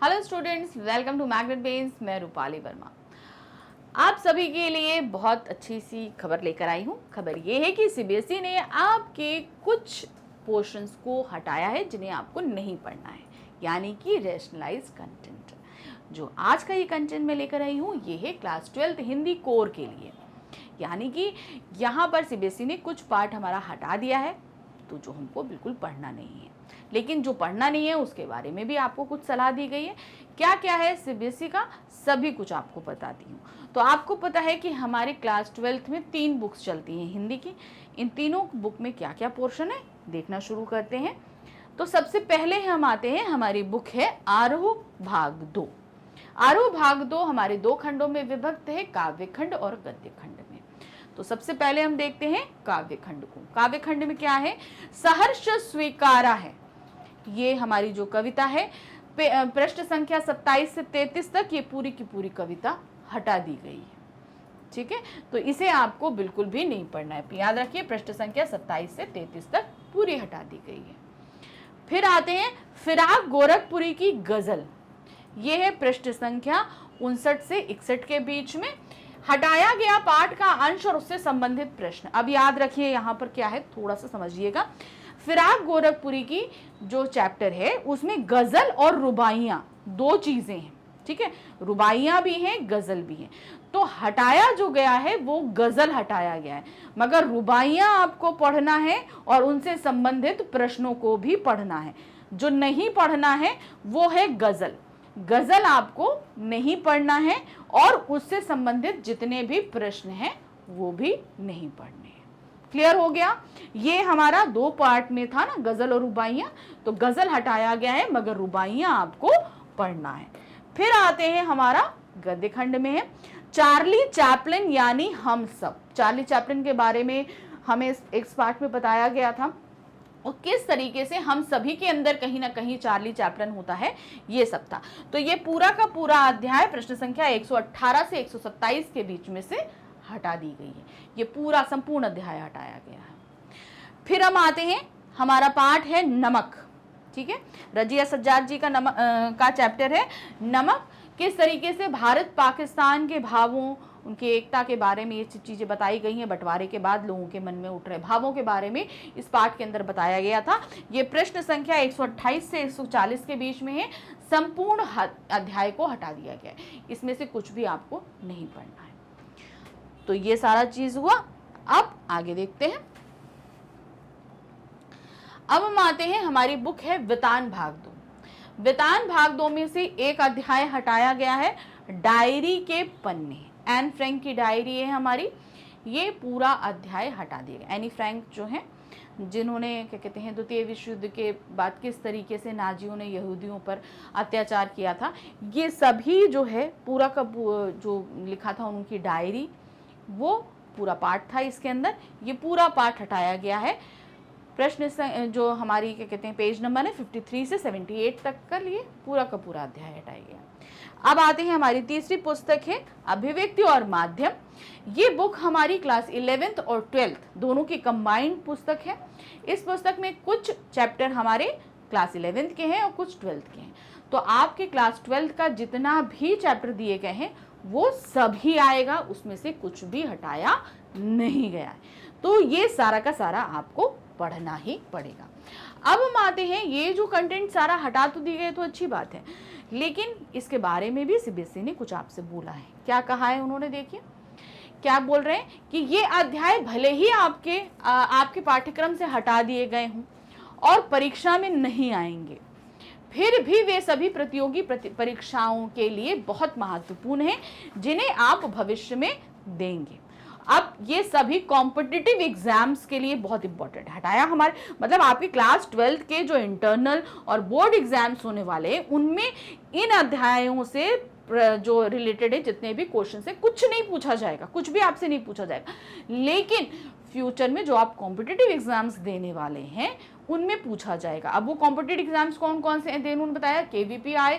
Hello students, welcome to Magnet Brains. मैं रूपाली वर्मा आप सभी के लिए बहुत अच्छी सी खबर लेकर आई हूँ। खबर ये है कि सीबीएसई ने आपके कुछ पोर्शंस को हटाया है जिन्हें आपको नहीं पढ़ना है, यानी कि रैशनलाइज कंटेंट। जो आज का ये कंटेंट मैं लेकर आई हूँ ये है क्लास 12 हिंदी कोर के लिए, यानी कि यहाँ पर सीबीएसई ने कुछ पार्ट हमारा हटा दिया है, तो जो हमको बिल्कुल पढ़ना नहीं है। लेकिन जो पढ़ना नहीं है उसके बारे में भी आपको कुछ सलाह दी गई है। क्या क्या है सीबीएसई का, सभी कुछ आपको बताती हूँ। तो आपको पता है कि हमारे क्लास 12 में 3 बुक्स चलती हैं हिंदी की। इन तीनों बुक में क्या क्या पोर्शन है देखना शुरू करते हैं। तो सबसे पहले हम आते हैं, हमारी बुक है आरोह भाग 2। आरोह भाग 2 हमारे 2 खंडों में विभक्त है, काव्य खंड और गद्य खंड में। तो सबसे पहले हम देखते हैं काव्य खंड को। काव्य खंड में क्या है, सहर्ष स्वीकारा है, ये हमारी जो कविता है। पृष्ठ संख्या 27 से 33 तक ये पूरी की पूरी कविता हटा दी गई है। ठीक है, तो इसे आपको बिल्कुल भी नहीं पढ़ना है। याद रखिए, पृष्ठ संख्या 27 से 33 तक पूरी हटा दी गई है। फिर आते हैं फिराक गोरखपुरी की गजल, ये है पृष्ठ संख्या 59 से 61 के बीच में। हटाया गया पाठ का अंश और उससे संबंधित प्रश्न। अब याद रखिए यहाँ पर क्या है, थोड़ा सा समझिएगा। फिराक गोरखपुरी की जो चैप्टर है उसमें गजल और रुबाइयां 2 चीजें हैं। ठीक है, रुबाइयां भी हैं, गजल भी हैं। तो हटाया जो गया है वो गजल हटाया गया है, मगर रुबाइयां आपको पढ़ना है और उनसे संबंधित प्रश्नों को भी पढ़ना है। जो नहीं पढ़ना है वो है गजल। गजल आपको नहीं पढ़ना है और उससे संबंधित जितने भी प्रश्न हैं वो भी नहीं पढ़ने हैं। क्लियर हो गया? ये हमारा 2 पार्ट में था ना, गजल और रुबाइयां। तो गजल हटाया गया है मगर रुबाइयां आपको पढ़ना है। फिर आते हैं हमारा गद्य खंड में है चार्ली चैपलिन यानी हम सब। चार्ली चैपलिन के बारे में हमें इस पार्ट में बताया गया था और किस तरीके से हम सभी के अंदर कहीं ना कहीं चार्ली चैपलिन होता है, ये सब था। तो ये पूरा का पूरा अध्याय प्रश्न संख्या 118 से 127 के बीच में से हटा दी गई है। ये पूरा संपूर्ण अध्याय हटाया गया है। फिर हम आते हैं, हमारा पाठ है नमक। ठीक है, रजिया सज्जाद जी का का चैप्टर है नमक। किस तरीके से भारत पाकिस्तान के भावों, उनकी एकता के बारे में ये चीजें बताई गई हैं। बंटवारे के बाद लोगों के मन में उठ रहे भावों के बारे में इस पाठ के अंदर बताया गया था। ये प्रश्न संख्या 128 से 140 के बीच में है। संपूर्ण अध्याय को हटा दिया गया है, इसमें से कुछ भी आपको नहीं पढ़ना है। तो ये सारा चीज हुआ। अब आगे देखते हैं। अब हम आते हैं, हमारी बुक है वितान भाग 2। वितान भाग 2 में से एक अध्याय हटाया गया है, डायरी के पन्ने। एन फ्रैंक की डायरी है हमारी, ये पूरा अध्याय हटा दिया गया। एनी फ्रैंक जो है, जिन्होंने क्या कहते हैं द्वितीय विश्व युद्ध के बाद किस तरीके से नाजियों ने यहूदियों पर अत्याचार किया था, ये सभी जो है पूरा का जो लिखा था उनकी डायरी, वो पूरा पाठ था इसके अंदर। ये पूरा पाठ हटाया गया है। प्रश्न जो हमारी क्या कहते हैं पेज नंबर है 53 से 78 तक का लिए पूरा का पूरा अध्याय हटाया गया। अब आते हैं, हमारी तीसरी पुस्तक है अभिव्यक्ति और माध्यम। ये बुक हमारी क्लास 11th और 12th दोनों की कंबाइंड पुस्तक है। इस पुस्तक में कुछ चैप्टर हमारे क्लास 11th के हैं और कुछ 12th के हैं। तो आपके क्लास 12th का जितना भी चैप्टर दिए गए हैं वो सभी आएगा, उसमें से कुछ भी हटाया नहीं गया है। तो ये सारा का सारा आपको पढ़ना ही पड़ेगा। अब हम आते हैं, ये जो कंटेंट सारा हटा तो दी गई तो अच्छी बात है, लेकिन इसके बारे में भी सीबीएसई ने कुछ आपसे बोला है। क्या कहा है उन्होंने, देखिए क्या बोल रहे हैं कि ये अध्याय भले ही आपके पाठ्यक्रम से हटा दिए गए हों और परीक्षा में नहीं आएंगे, फिर भी वे सभी प्रतियोगी परीक्षाओं के लिए बहुत महत्वपूर्ण हैं, जिन्हें आप भविष्य में देंगे। अब ये सभी कॉम्पिटिटिव एग्जाम्स के लिए बहुत इंपॉर्टेंट हटाया हमारे, मतलब आपके क्लास 12 के जो इंटरनल और बोर्ड एग्जाम्स होने वाले हैं उनमें इन अध्यायों से जो रिलेटेड है जितने भी क्वेश्चन है, कुछ नहीं पूछा जाएगा, कुछ भी आपसे नहीं पूछा जाएगा। लेकिन फ्यूचर में जो आप कॉम्पिटिटिव एग्जाम्स देने वाले हैं उनमें पूछा जाएगा। अब वो कॉम्पिटिटिव एग्जाम्स कौन कौन से हैं, उन्होंने बताया KVPI,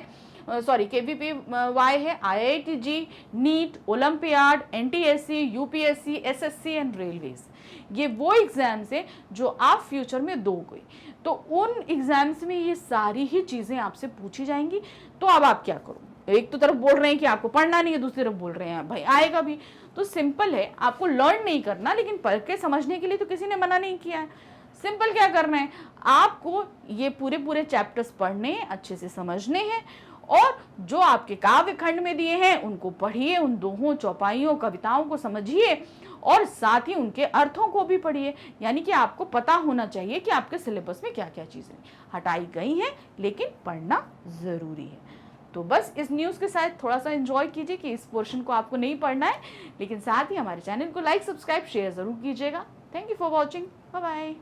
सॉरी KVPY है, IIT-G, NEET, Olympiad, NTSC, UPSC, SSC and railways. ये वो एग्जाम्स हैं जो आप फ्यूचर में दोगे, तो उन एग्जाम्स में ये सारी ही चीज़ें आपसे पूछी जाएंगी। तो अब आप क्या करो, एक तो तरफ बोल रहे हैं कि आपको पढ़ना नहीं है, दूसरी तरफ बोल रहे हैं भाई आएगा भी। तो सिंपल है, आपको लर्न नहीं करना, लेकिन पढ़ के समझने के लिए तो किसी ने मना नहीं किया है। सिंपल क्या करना है, आपको ये पूरे पूरे चैप्टर्स पढ़ने हैं, अच्छे से समझने हैं, और जो आपके काव्य खंड में दिए हैं उनको पढ़िए, उन दोहों, चौपाइयों, कविताओं को समझिए, और साथ ही उनके अर्थों को भी पढ़िए। यानी कि आपको पता होना चाहिए कि आपके सिलेबस में क्या क्या चीज़ें हटाई गई हैं, लेकिन पढ़ना ज़रूरी है। तो बस इस न्यूज़ के साथ थोड़ा सा एंजॉय कीजिए कि इस पोर्शन को आपको नहीं पढ़ना है, लेकिन साथ ही हमारे चैनल को लाइक, सब्सक्राइब, शेयर ज़रूर कीजिएगा। Thank you for watching, bye bye.